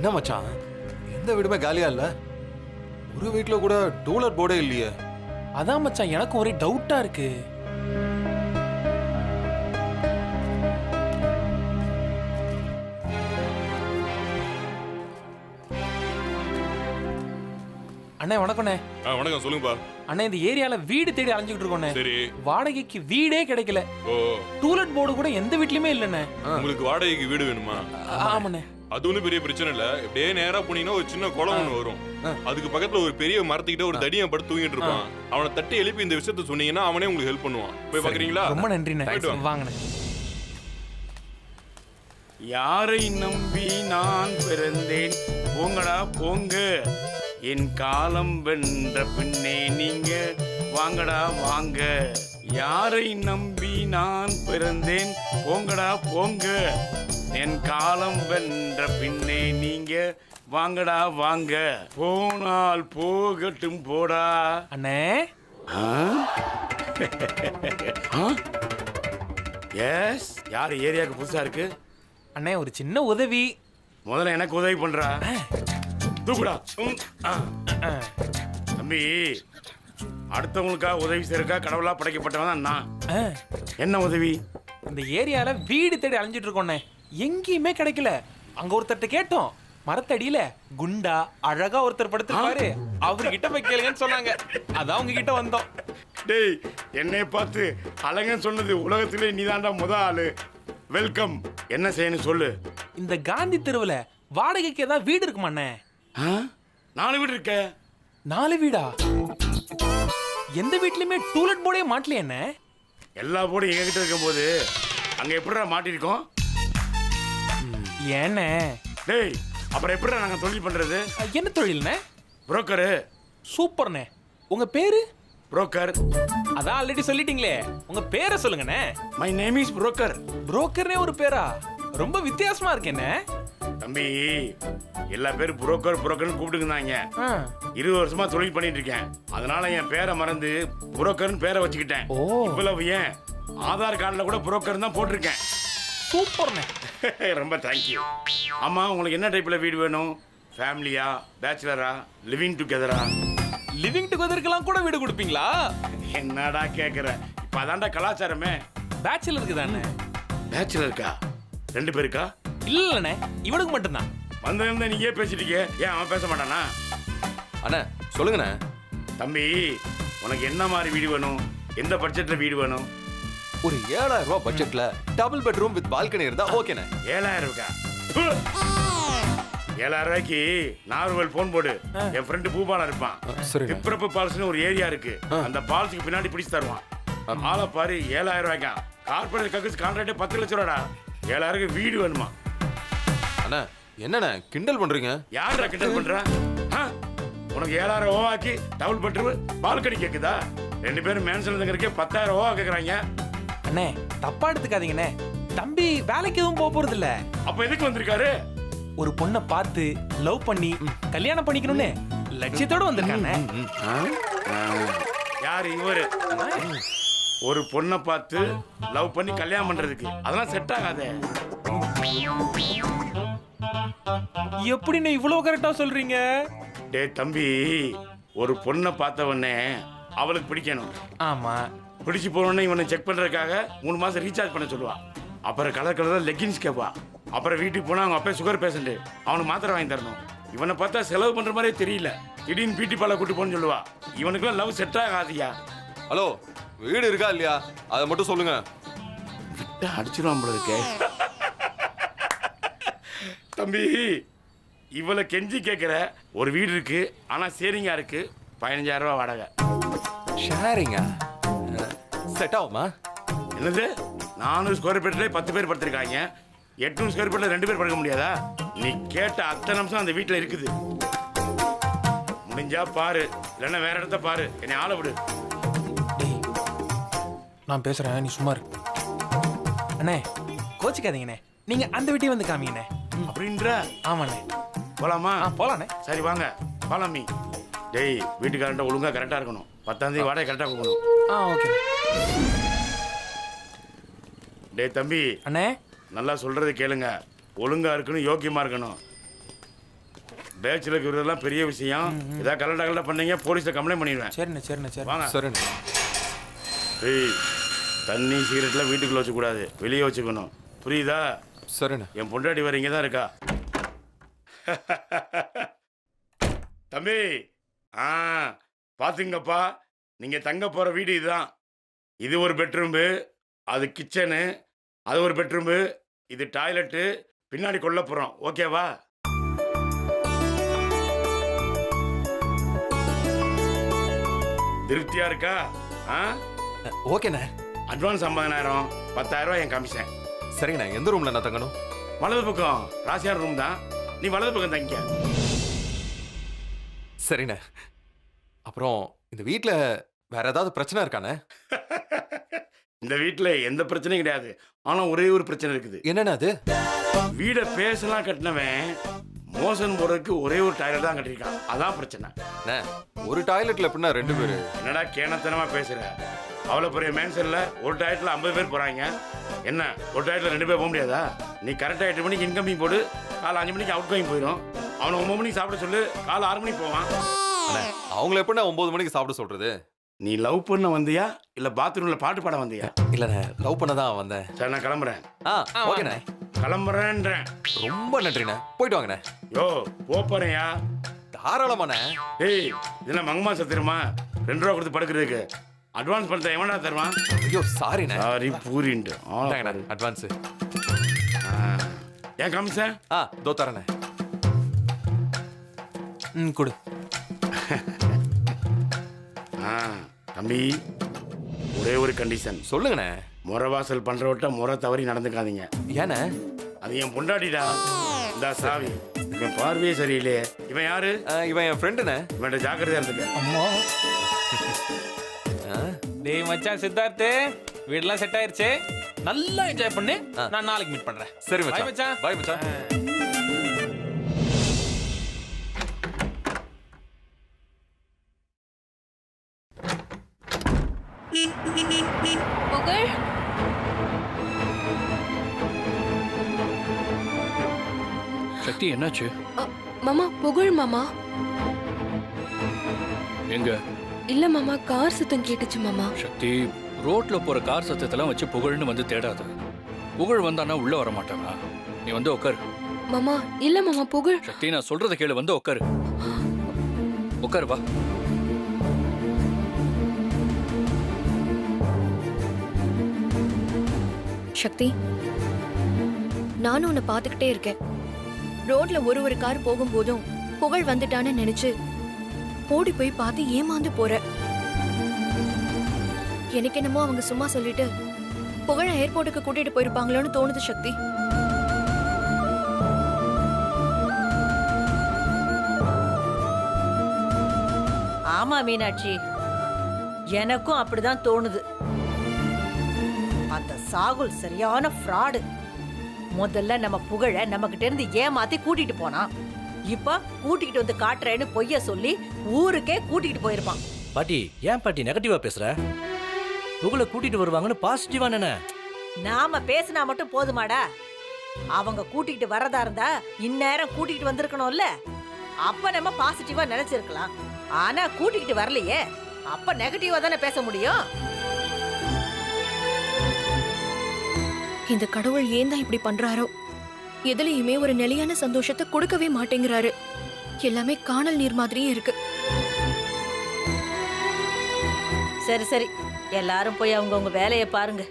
என்ன மச்சான், எந்த வீடுமே காலியா இல்ல? ஒரு வீட்ல கூட டூலர் போர்டே இல்லையே. அதான் மச்சான் எனக்கு ஒரே டவுட்டா இருக்கு. அண்ணே வணக்கண்ணே. வணக்கம், சொல்லுங்கப்பா. அண்ணே இந்த ஏரியால வீடு தேடி அலைஞ்சிட்டு இருக்கோண்ணே. சரி. வாடகைக்கு வீடே கிடைக்கல. ஓ, டூலெட் போர்டு கூட எந்த வீட்லயுமே இல்லண்ணே. உங்களுக்கு வாடகைக்கு வீடு வேணுமா? ஆமாண்ணே. அது ஒன்றும் பெரிய பிரச்சனை இல்ல. இப்படியே நேரா போனீங்கன்னா ஒரு சின்ன குளம் ஒன்று வரும். அதுக்கு பக்கத்துல ஒரு பெரிய மரத்துக்கிட்ட ஒரு தடியன் படுத்து தூங்கிட்டு இருப்பான். அவனை தட்டி எழுப்பி இந்த விஷயத்த சொன்னீங்கன்னா அவனே உங்களுக்கு ஹெல்ப் பண்ணுவான். போய் பாக்குறீங்களா? ரொம்ப நன்றிண்ணே. வாங்கண்ணே. யாரை நம்பி நான் பிறந்தேன், போங்கடா போங்க, என் காலம் வென்ற பின்னே நீங்க வாங்கடா வாங்க. யாரை நம்பி நான் பிறந்தேன், போங்கடா போங்க, என் காலம் வென்ற பின்னே நீங்க வாங்கடா வாங்க. போனால் போகட்டும் போடா. அண்ணே எஸ், யார் ஏரியாவுக்கு புதுசா இருக்கு? அண்ணே ஒரு சின்ன உதவி. முதல்ல எனக்கு உதவி பண்றா. தூக்குடா. தம்பி, அடுத்தவங்களுக்காக உதவி செய்யறக்கா கடவுளா படைக்கப்பட்டவன் தான் நான். என்ன உதவி? இந்த ஏரியால வீடு தேடி அலைஞ்சிட்டு இருக்கோண்ணே. எங்கேயுமே கிடைக்கல. அங்க ஒருத்தர்ட்ட கேட்டோம். மரத்தடியில குண்டா அழகா ஒருத்தர் படுத்திருப்பாரு, அவர்கிட்ட போய் கேளுங்கன்னு சொன்னாங்க. அதான் உங்ககிட்ட வந்தோம். டேய், என்னை பார்த்து அழகன்னு சொன்னது உலகத்திலே நீதான்டா முத ஆளு. வெல்கம். என்ன செய்யணும் சொல்லு. இந்த காந்தி தெருவுல வாடகைக்கு ஏதாவது வீடு இருக்குமாண்ணே? 4 வீடு இருக்க. 4 வீடா? எந்த வீட்லயுமே டூலெட் போர்டே மாட்டலையே என்ன? எல்லா போர்டும் எங்க கிட்ட இருக்கும் போது அங்க எப்படிடா மாட்டிருக்கோம்? ஏண்ணே? டேய், அப்புறம் எப்படிடா நாங்க தொழில் பண்றது? என்ன தொழில்ண்ணே? புரோக்கரு. சூப்பர்ண்ணே. உங்க பேரு? புரோக்கர். அதான் ஆல்ரெடி சொல்லிட்டீங்களே, உங்க பேரை சொல்லுங்கண்ணே. My name is broker. புரோக்கர்னே ஒரு பேரா? ரொம்ப வித்தியாசமா இருக்கேண்ணே. தம்பி, எல்லா பேரும் புரோக்கர் புரோக்கர்னு கூப்பிட்டுருந்தாங்க. 20 வருஷமா தொழில் பண்ணிட்டு இருக்கேன். அதனால என் பேரை மறந்து புரோக்கர்னு பேரை வச்சுக்கிட்டேன். இவ்வளவு ஏன் ஆதார் கார்டுல கூட புரோக்கர் தான் போட்டிருக்கேன். சூப்பர்ண்ணே. ரொம்ப தேங்க்யூ. ஆமா, உங்களுக்கு என்ன டைப்ல வீடு வேணும்? ஃபேமிலியா, பேச்சுலரா, லிவிங் டுகெதரா? லிவிங் டுகெதர்க்கெல்லாம் கூட வீடு கொடுப்பீங்களா? என்னடா கேக்குற? இப்ப அதான்டா கலாச்சாரமே. பேச்சுலருக்கு தானே? பேச்சுலருக்கா? 2 பேருக்கா? இல்லண்ணே, இவனுக்கு மட்டும்தான். வந்திருந்த நீயே பேசிட்டு இருக்கியே, ஏன் அவன் பேச மாட்டானா? அண்ணா சொல்லுங்கண்ணே. தம்பி, உனக்கு என்ன மாதிரி வீடு வேணும்? எந்த பட்ஜெட்ல வீடு வேணும்? ஒரு 7000 ரூபாய் பட்ஜெட்ல டபுள் பெட்ரூம் வித் பால்கனி இருந்தா ஓகேண்ணே. 7000 ரூபாய்க்கா? 7000 ரூபாய்க்கு நார்வல் போன் போடு. என் ஃப்ரெண்டு பூபாலா இருப்பான். திப்ரப்பு பால்ஸ்னு ஒரு ஏரியா இருக்கு. அந்த பால்ஸுக்கு பின்னாடி பிடிச்சு தருவான். ஆளை பாரு. 7000 ரூபாய்க்கா? கார்பரேட் கக்கஸ் கான்ட்ராக்டே 10 லட்சம் ரூபாடா. 7000 வீடு வேணுமா? அண்ணா என்னண்ணே கிண்டல் பண்றீங்க? யாரா கிண்டல் பண்ற? உனக்கு 7000 ரூபாய்க்கு டபுள் பெட்ரூம் பால்கனி கேக்குதா? 2 பேரும் மேன்ஷன்ல தங்கறதுக்கே 10000 ரூபாய் கேக்குறாங்க. அண்ணே தப்பா எடுத்துக்காதீங்கண்ணே. தம்பி வேலைக்கு எதுவும் போக போறது இல்ல. அப்ப எதுக்கு வந்திருக்காரு? ஒரு பொண்ணை பார்த்து லவ் பண்ணி கல்யாணம் பண்ணிக்கணும்னு லட்சியத்தோட வந்திருக்கானே. யாரு இவரு? ஒரு பொண்ணை பார்த்து லவ் பண்ணி கல்யாணம் பண்றதுக்கு அதெல்லாம் செட் ஆகாதே. எப்படின்னு இவ்வளவு கரெக்டா சொல்றீங்க? டே தம்பி, ஒரு பொண்ணை பார்த்தவொடனே அவளுக்கு பிடிக்கணும். ஆமா. பிடிச்சி போனோடனே இவனை செக் பண்றதுக்காக 3 மாசம் ரீசார்ஜ் பண்ண சொல்லுவா. அப்புறம் கலர் கலர் லெக்கின்ஸ் கேட்பா. அப்புறம் வீட்டுக்கு போனா அவங்க அப்பா சுகர் பேஷண்ட், அவனுக்கு மாத்திரை வாங்கி தரணும். இவனை பார்த்தா செலவு பண்ற மாதிரியே தெரியல. திடீர்னு பியூட்டி பார்லர் கூட்டு போன்னு சொல்லுவா. இவனுக்குலாம் லவ் செட் ஆகாதியா. ஹலோ, வீடு இருக்கா இல்லையா அதை மட்டும் சொல்லுங்க. விட்டா அடிச்சிருவான் போல இருக்கே. தம்பி, இவளை கெஞ்சி கேட்கிற. ஒரு வீடு இருக்கு, ஆனா சேரிங்கா இருக்கு. 15000 ரூபாய் வாடகை. ஷேரிங்கா? செட் ஆகுமா? என்னது? 400 ஸ்கொயர் ஃபீட்ல 10 பேர் படுத்திருக்காங்க. 800 ஸ்கொயர் ஃபீட்ல 2 பேர் படுக்க முடியாதா? நீ கேட்ட அத்தனை நிமிஷம் அந்த வீட்டுல இருக்குது. முடிஞ்சா பாரு, இல்லைன்னா வேற இடத்த பாரு. என்னை ஆள விடு. நான் பேசுறேன், நீ சும்மா இரு. அண்ணே கோச்சிக்காதீங்கண்ணே, நீங்க அந்த வீட்டையும் வந்து காமிங்கண்ணே. அப்படின்ற? ஆமாண்ணே. போலாமா? போலாண்ணே. சரி வாங்க, பாலாமி. டேய், வீட்டுக்காரன்ட்ட ஒழுங்கா கரெக்டா இருக்கணும். 10ஆம் தேதி வாடகை கரெக்டா கொடுக்கணும். ஓகே. டேய் தம்பி, அண்ணே நல்லா சொல்றது கேளுங்க. ஒழுங்கா இருக்கணும், யோக்கியமா இருக்கணும். பேச்சுலருக்கு இருக்கிறதெல்லாம் பெரிய விஷயம். ஏதாவது கலண்டா பண்ணீங்க போலீஸ்ல கம்ப்ளைண்ட் பண்ணிடுவேன். சரிண்ணே சரிண்ணே சரி. வாங்க. சரிண்ணே. ஏய், தண்ணி சிகரெட்லாம் வீட்டுக்குள்ள வச்சுக்கூடாது, வெளியே வச்சுக்கணும், புரியுதா? சரிண்ணே. என் பொண்டாட்டி வேற இங்கே தான் இருக்கா. தம்பி, பார்த்துங்கப்பா, நீங்கள் தங்க போகிற வீடு இதுதான். இது ஒரு பெட்ரூம்பு, அது கிச்சனு, அது ஒரு பெட்ரூம்பு, இது டாய்லெட்டு, பின்னாடி கொல்லப்புறம். ஓகேவா? திருப்தியா இருக்கா? ஓகேண்ணே. அட்வான்ஸ் 50,000, 10,000 என் கமிஷன். சரிங்கண்ணே. எந்த ரூம்ல நான் தங்கணும்? வலது பக்கம் ராசியார் ரூம் தான், நீ வலது பக்கம் தங்கிக்க. சரிண்ணே. அப்புறம் இந்த வீட்ல வேற ஏதாவது பிரச்சனை இருக்கானே? இந்த வீட்டில் எந்த பிரச்சனையும் கிடையாது. ஆனால் ஒரே ஒரு பிரச்சனை இருக்குது. என்னண்ணே அது? வீடை பேசலாம் கட்டினவன் மோசன் போறதுக்கு ஒரே ஒரு டாய்லெட் தான் கட்டிருக்கான். அதான் பிரச்சனை. அண்ணே, ஒரு டாய்லெட்ல எப்படின்னா 2 பேரு? என்னடா கேனத்தனமா பேசுற? அவ்வளோ பெரிய மேன்சன்ல ஒரு டாய்லெட்ல 50 பேர் போறாங்க. என்ன ஒரு டாய்லெட்ல 2 பேர் போக முடியாதா? நீ கரெக்டாக 8 மணிக்கு இன்கமிங் போடு, காலை 5 மணிக்கு அவுட் கோயிங் போயிடும். அவனை 9 மணிக்கு சாப்பிட சொல்லு, காலை 6 மணிக்கு போவான். அவங்கள எப்படின்னா 9 மணிக்கு சாப்பிட சொல்றது? நீ லவ் பண்ண வந்தியா இல்ல பாத்ரூம்ல பாட்டு பாட வந்தியா? இல்லண்ணே, லவ் பண்ண தான் வந்தேன். சரி, நான் கிளம்புறேன். ஓகேண்ணே. கிளம்புறேன்றேன். ரொம்ப நன்றிண்ணே. போயிட்டு வாங்கண்ணே. யோ, போறேயா? தாராளமாண்ணே. ஏய், இதெல்லாம் மங்கம்மா சத்திரமா 2 ரூபா கொடுத்து படுக்கிறதுக்கு அட்வான்ஸ் பண்ண எவனா தருவான்? ஐயோ சாரிண்ணே. சாரி பூரின்ட்டு அட்வான்ஸ். ஏன் கமிஷன்? தோ தரண்ணே. கொடு. தம்பி, ஒரே ஒரு கண்டிஷன். சொல்லுங்கண்ணே. முறவாசல் பண்றவட்ட முறை தவறி நடந்துக்காதீங்க. ஏண்ணே? அது என் பொண்டாட்டிடா. இந்த சாவி இவன் பார்வையே சரியில்லையே. இவன் யாரு? இவன் என் ஃப்ரெண்டுண்ணே. இவன்ட்ட ஜாக்கிரதையா இருந்துக்க. அம்மா. டேய் மச்சான் சித்தார்த்து, வீடெல்லாம் செட் ஆயிருச்சு. நல்லா என்ஜாய் பண்ணு. நான் நாளைக்கு மீட் பண்றேன். சரி Bye மச்சான். மச்சான். பை மச்சான். புகழ், சக்தி, என்னாச்சு? மாமா புகழ் மாமா. எங்க? இல்ல மாமா, கார் சத்தம் கேட்டுச்சு மாமா. சக்தி, ரோட்ல போற கார் சத்தத்தெல்லாம் வச்சு புகழ்னு வந்து தேடாத. புகழ் வந்தானா உள்ள வர மாட்டானா? நீ வந்து உட்காரு. மாமா இல்ல மாமா, புகழ். சக்தி, நான் சொல்றத கேளு, வந்து உட்காரு. உட்காரு, வா. சக்தி, நானும் உன்னை பார்த்துக்கிட்டே இருக்கேன். ரோட்ல ஒரு கார் போகும்போதும் புகழ் வந்துட்டான்னு நினைச்சு ஓடி போய் பார்த்து ஏமாந்து போற. எனக்கு என்னமோ அவங்க சும்மா சொல்லிட்டு புகழ ஏர்போர்ட்டுக்கு கூட்டிட்டு போயிருப்பாங்களோன்னு தோணுது சக்தி. ஆமா மீனாட்சி, எனக்கும் அப்படிதான் தோணுது. அந்த சாகுல் சரியான ஃப்ராடு. முதல்ல நம்ம புகழ நம்ம கிட்ட இருந்து ஏமாத்தி கூட்டிட்டு போனான். இப்ப கூட்டிட்டு வந்து காட்டுறேன்னு பொய்ய சொல்லி ஊருக்கே கூட்டிட்டு போயிருப்பான். பாட்டி, ஏன் பாட்டி நெகட்டிவா பேசுற? புகழ கூட்டிட்டு வருவாங்கன்னு பாசிட்டிவா நினை. நாம பேசினா மட்டும் போதுமாடா? அவங்க கூட்டிட்டு வரதா இருந்தா இந்நேரம் கூட்டிட்டு வந்திருக்கணும்ல. அப்ப நம்ம பாசிட்டிவா நினைச்சிருக்கலாம். ஆனா கூட்டிட்டு வரலையே, அப்ப நெகட்டிவா தானே பேச முடியும். இந்த கடவுள் ஏன் தான் இப்படி பண்றாரோ? எதுலயுமே ஒரு நிலையான சந்தோஷத்தை கொடுக்கவே மாட்டேங்கிறாரு. எல்லாமே காணல் நீர் மாதிரியே இருக்கு. சரி சரி, எல்லாரும் போய் அவங்கவுங்க வேலையை பாருங்க.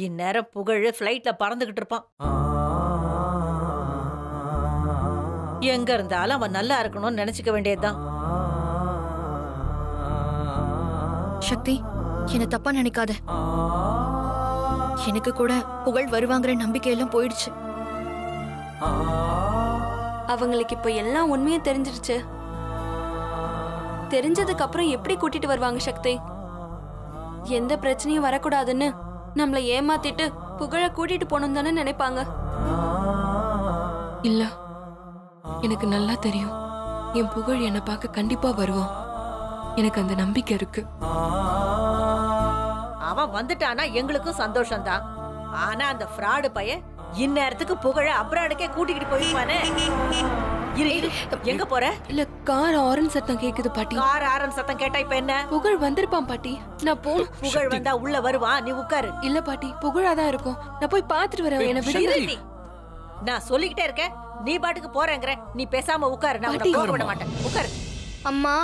இந்நேரம் புகழ் ஃப்ளைட்ல பறந்துகிட்டு இருப்பான். எங்க இருந்தாலும் அவன் நல்லா இருக்கணும்னு நினைச்சுக்க வேண்டியதுதான். சக்தி, என்ன தப்பா நினைக்காத. எனக்கு கூட புகழ் வருவாங்கிற நம்பிக்கையெல்லாம் போயிடுச்சு. அவங்களுக்கு இப்ப எல்லாம் உண்மையும் தெரிஞ்சிருச்சு. தெரிஞ்சதுக்கு அப்புறம் எப்படி கூட்டிட்டு வருவாங்க சக்தி? எந்த பிரச்சனையும் வரக்கூடாதுன்னு நம்மள ஏமாத்திட்டு புகழ கூட்டிட்டு போகணும் தானே நினைப்பாங்க. இல்ல, எனக்கு நல்லா தெரியும் என் புகழ் என்னை பார்க்க கண்டிப்பா வருவான். எனக்கு அந்த நம்பிக்கை இருக்கு. அவன் வந்துட்டானா எங்களுக்கும் சந்தோஷம்தான். ஆனா அந்த ஃப்ராடு பையன் இந்நேரத்துக்கு புகழ அப்ராடுக்கே கூட்டிக்கிட்டு போயிருப்பானே. இரு இரு எங்க போற? இல்ல கார் ஆரன் சத்தம் கேக்குது பாட்டி. கார் ஆரன் சத்தம் கேட்டா இப்ப என்ன? புகழ் வந்திருப்பான் பாட்டி. நான் போ. புகழ் வந்தா உள்ள வருவான், நீ உட்காரு. இல்ல பாட்டி, புகழாதான் இருக்கும். நான் போய் பாத்துட்டு வரேன். என்ன விடுங்க. இரு நீ. நான் சொல்லிக்கிட்டே இருக்கேன், நீ பாட்டுக்கு போறேங்கற. நீ பேசாம உட்காரு, நான் உன்னை பாட்டி, போக விட மாட்டேன். உட்காரு. அம்மா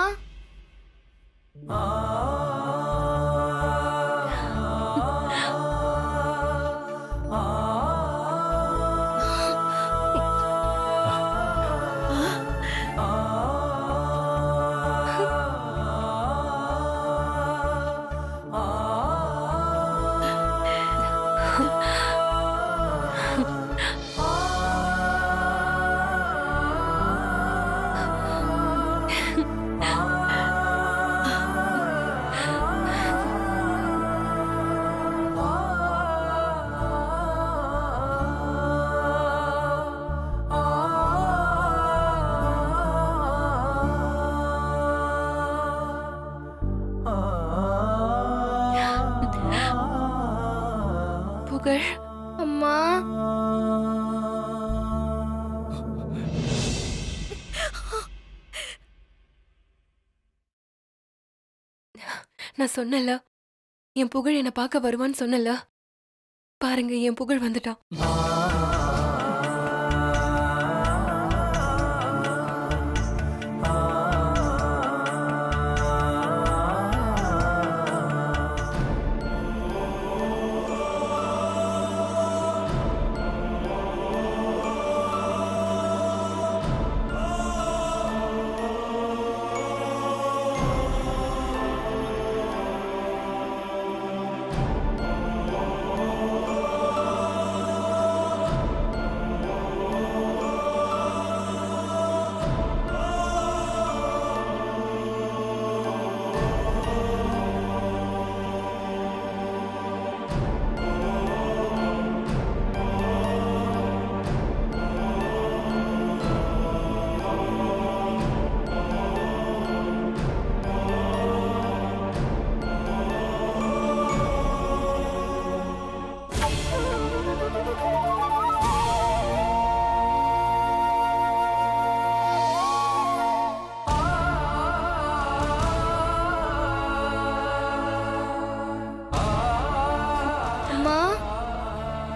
புகழ். அம்மா நான் சொன்னல, என் புகழ் என்ன பார்க்க வருவான்னு சொன்னல. பாருங்க, என் புகழ் வந்துட்டான்.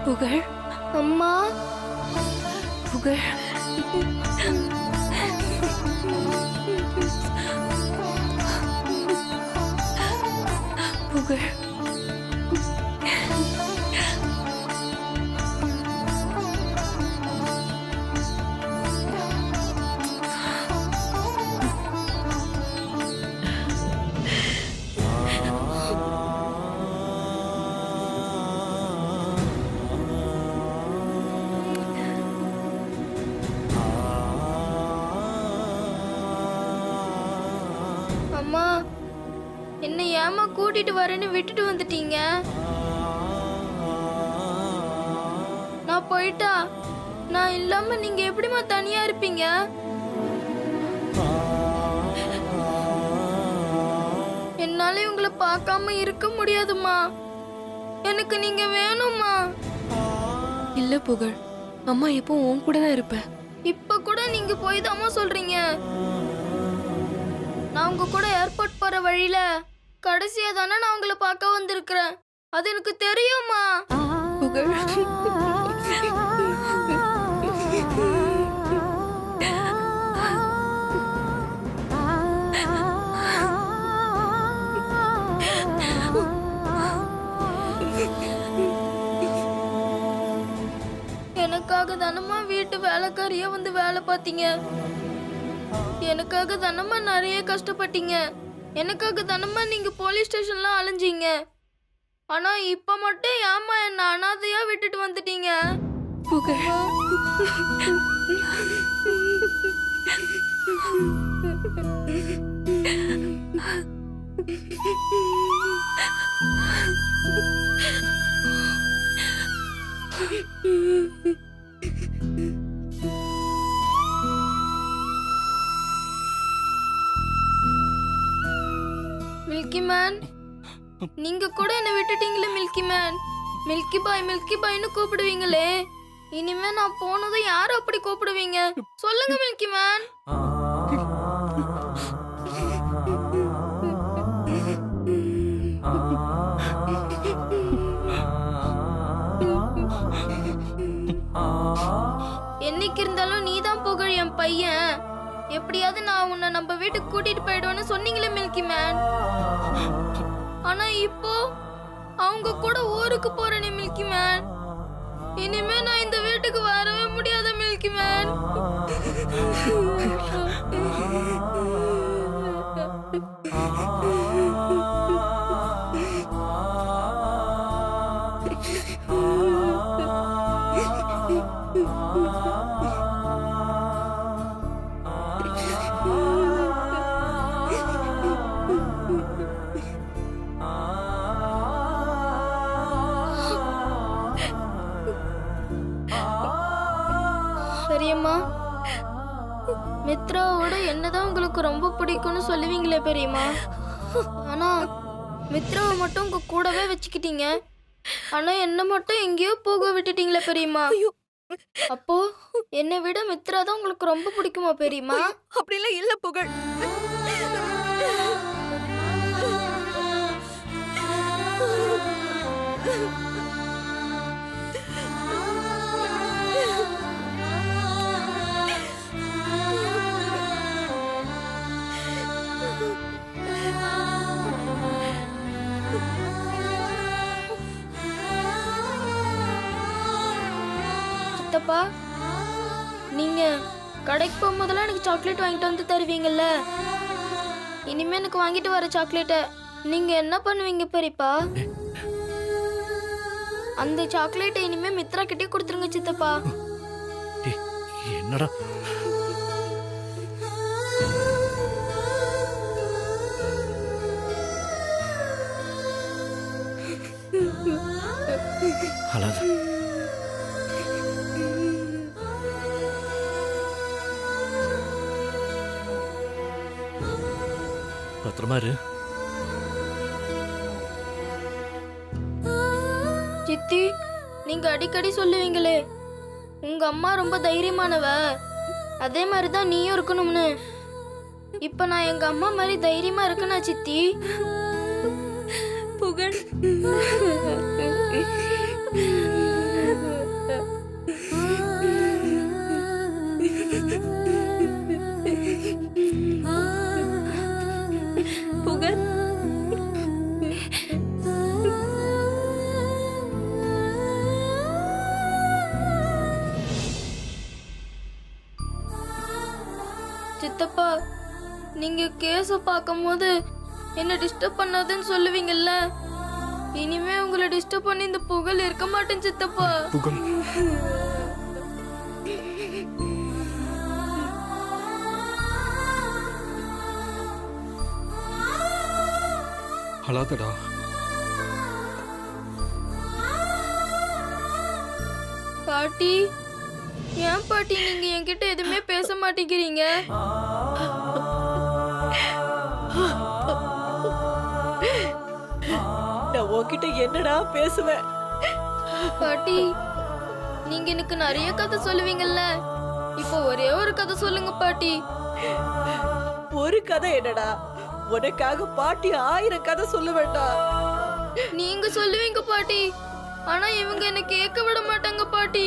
புகழ். அம்மா புகழ். புகழ். அம்மா என்ன ஏமா கூட்டிட்டு வரேன்னு விட்டுட்டு வந்துட்டீங்க? நான் போயிட்டா நான் இல்லாம நீங்க எப்படிமா தனியா இருப்பீங்க? என்னால உங்களை பார்க்காம இருக்க முடியாதுமா. எனக்கு நீங்க வேணுமா? இல்ல புகழ், அம்மா எப்போ உன் கூட தான் இருப்பேன். இப்ப கூட நீங்க போய் தாமா சொல்றீங்க. நான் உங்க கூட ஏர்போர்ட் போற வழியில கடைசியா தானே நான் உங்களை பார்க்க வந்திருக்கிறேன். அது எனக்கு தெரியுமா? புகழ். எனக்காக தானம்மா வீட்டு வேலைக்காரியா வந்து வேலை பார்த்தீங்க. எனக்காக தானம்மா நிறைய கஷ்டப்பட்டீங்க. எனக்காக தானம்மா நீங்க போலீஸ் ஸ்டேஷன்ல அலைஞ்சீங்க. ஆனா இப்ப மட்டும் ஏம்மா என்ன அனாதையா விட்டுட்டு வந்துட்டீங்க? புகழ். மில்கி மேன், நீங்க கூட என்ன விட்டுட்டீங்களே மில்கி மேன். மில்கி பாய்னு கூப்பிடுவீங்களே, இனிமே நான் போனதும் யாரும் அப்படி கூப்பிடுவீங்க சொல்லுங்க மில்கி மேன். என்னைக்கு இருந்தாலும் நீதான் புகழ் என் பையன். எப்படியாவது நான் உன்னை நம்ம வீட்டுக்கு கூட்டிட்டு போயிடுவேன்னு சொன்னீங்களே மில்கி மேன். ஆனா இப்போ அவங்க கூட ஊருக்கு போறேனே மில்கி மேன். இனிமே நான் இந்த வீட்டுக்கு வரவே முடியாத மில்கி மேன். பெரியம்மா, மித்ராவோட என்னதான் உங்களுக்கு ரொம்ப பிடிக்கும்னு சொல்லுவீங்களே பெரியம்மா. ஆனா மித்ராவை மட்டும் உங்க கூடவே வச்சுக்கிட்டீங்க. ஆனா என்ன மட்டும் எங்கேயோ போக விட்டுட்டீங்களே பெரியம்மா. அப்போ என்னை விட மித்ரா தான் உங்களுக்கு ரொம்ப பிடிக்குமா பெரியம்மா? அப்படிலாம் இல்ல புகழ். சித்தப்பா, நீங்க கடைக்கு போகும்போதெல்லாம் எனக்கு சாக்லேட் வாங்கிட்டு வந்து தருவீங்கல்ல. இனிமே எனக்கு வாங்கிட்டு வர சாக்லேட்டை நீங்க என்ன பண்ணுவீங்க பெரியப்பா? அந்த சாக்லேட்டை இனிமே மித்ரா கிட்டே கொடுத்துருங்க சித்தப்பா. டேய், என்னடா அழாத. பத்திரமா இரு. சித்தி, நீங்க அடிக்கடி சொல்லுவீங்களே உங்க அம்மா ரொம்ப தைரியமானவ, அதே மாதிரி தான் நீயும் இருக்கணும்னு. இப்ப நான் எங்க அம்மா மாதிரி தைரியமா இருக்கேனா சித்தி? புகழ், புகழ், சித்தப்பா, நீங்க கேஸ பார்க்கும்போது என்ன டிஸ்டர்ப் பண்ணாதுன்னு சொல்லுவீங்கல்ல. இனிமே உங்களை டிஸ்டர்ப் பண்ணி இந்த புகழ் இருக்க மாட்டேன் சித்தப்பா. புகழ், அழாதடா. பாட்டி, ஏன் பாட்டி நீங்க என்கிட்ட எதுவுமே பேச மாட்டேங்கிறீங்க? நான் உன்கிட்ட என்னடா பேசுவேன்? பாட்டி, நீங்க எனக்கு நிறைய கதை சொல்லுவீங்கல்ல. இப்போ ஒரே ஒரு கதை சொல்லுங்க பாட்டி. ஒரு கதை என்னடா? உனக்காக பாட்டி 1000 கதை சொல்ல வேண்டாம். நீங்க சொல்லுவீங்க பாட்டி, ஆனா இவங்க என்ன கேட்க விட மாட்டாங்க பாட்டி.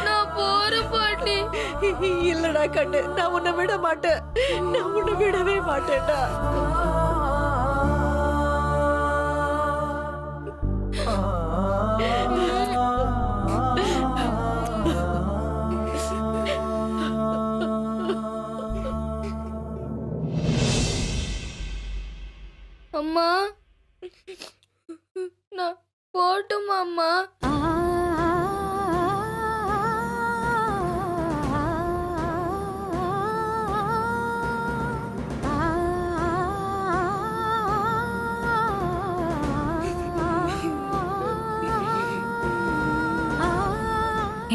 நான் போறேன் பாட்டி. இல்லடா கண்ணு, நான் உன்னை விட மாட்டேன். நான் உன்னை விடவே மாட்டேன்டா. அம்மா, நான் போட்டுமா அம்மா?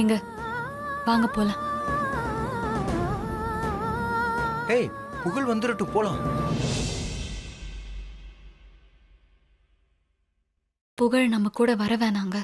எங்க வாங்க போலாம். ஏய், புகழ் வந்துடட்டும், போலாம். புகழ் நம்ம கூட வர வேணாங்க.